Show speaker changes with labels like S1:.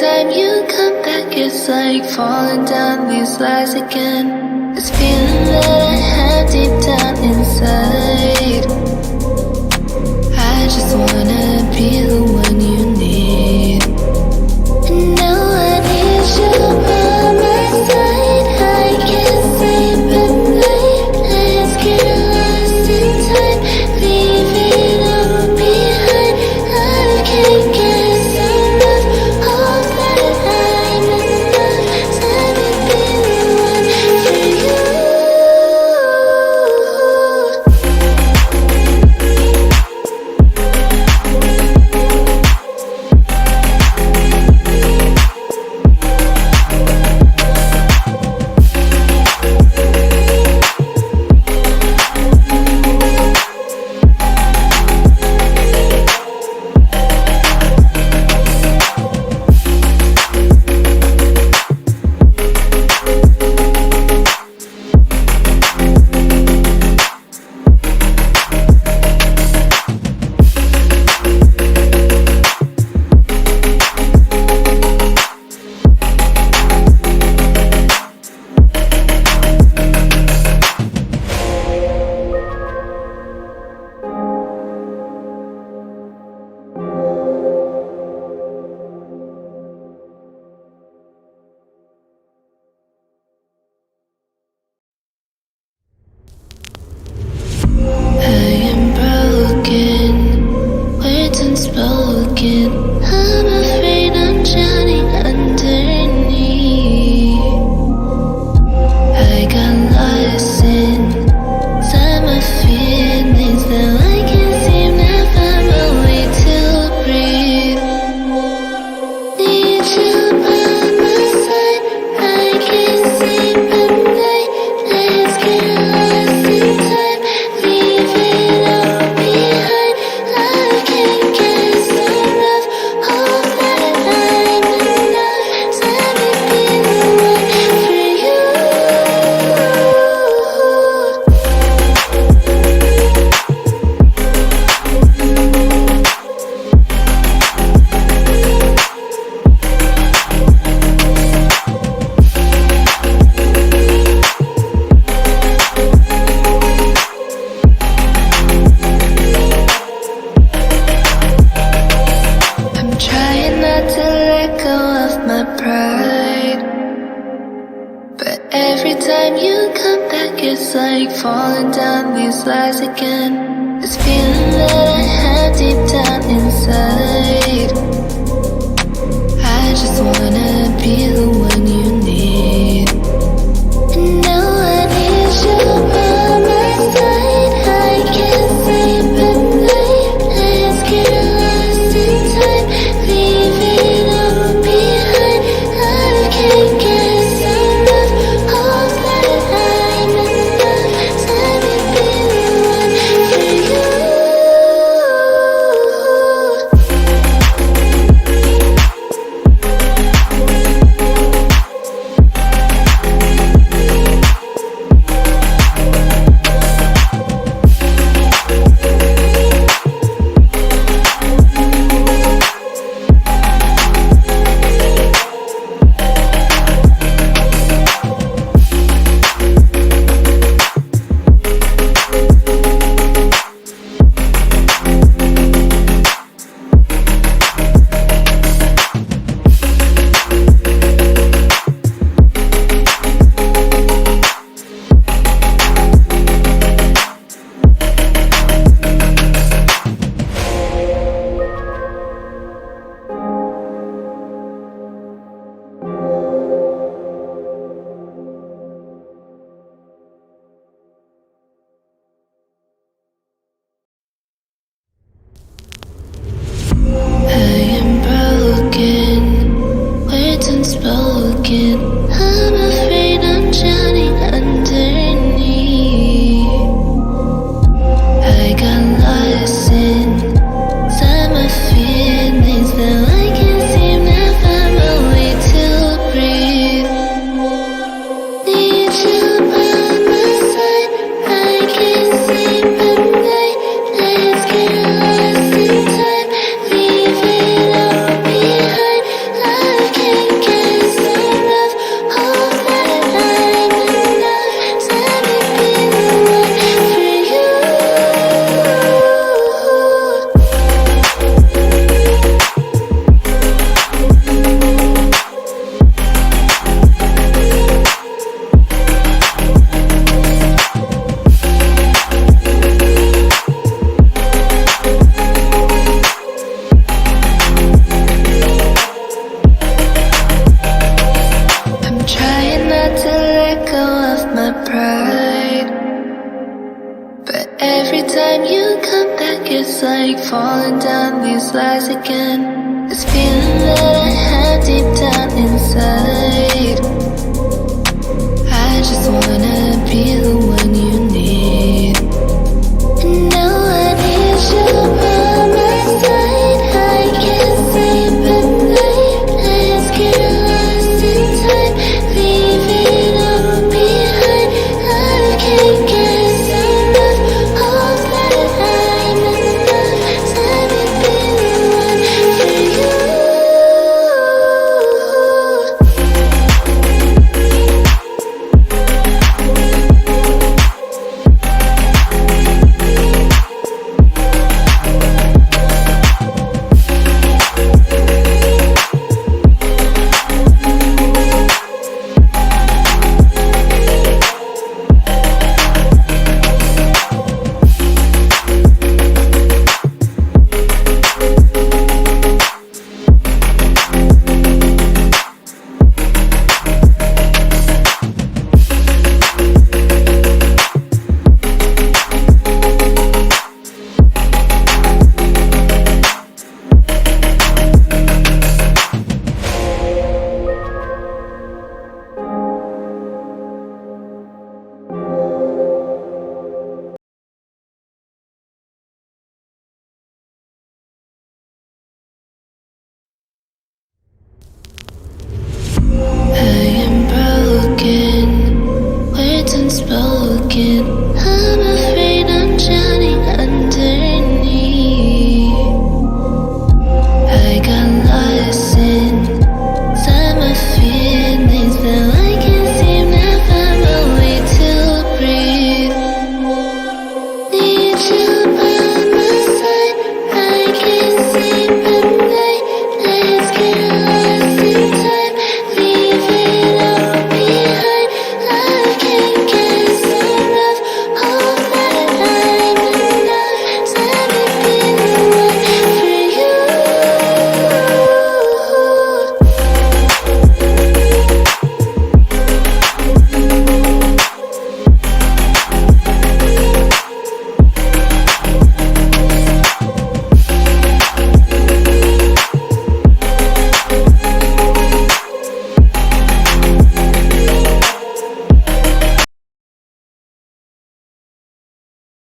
S1: time you come back, it's like falling down these lies again. This feeling that I have deep down inside, I just wanna be the one you need. And now I need you by my side. I can't sleep at night. Let's get lost in time, leave it all behind. I can't get enough of that. I'm enough. Let me be the one for you. Unspoken, I'm afraid I'm drowning underneath. I got lost inside my feelings. Now I can't seem to find my way to breathe. Need you by my side. I can't sleep at night. Let's get lost in time, leave it all behind. I can't get enough of that. I'm enough. Let me be the one for you. I'm trying not to let go of my pride, but every time you come back, it's like falling down these lies again. This feeling that I have deep down inside, I just wanna be the one you need. And now I need you by my side. I can't sleep at night. Let's get lost in time, leave it all behind. I can't get enough of that. I'm enough. Let me be the one for you. Unspoken, I'm afraid I'm drowning underneath. I got lost inside my feelings. Now I can't seem to find my way to breathe. Need you by my side. I can't sleep at night. Let's get lost in time, leave it all behind. I it's like falling down these lies again. This feeling that I have deep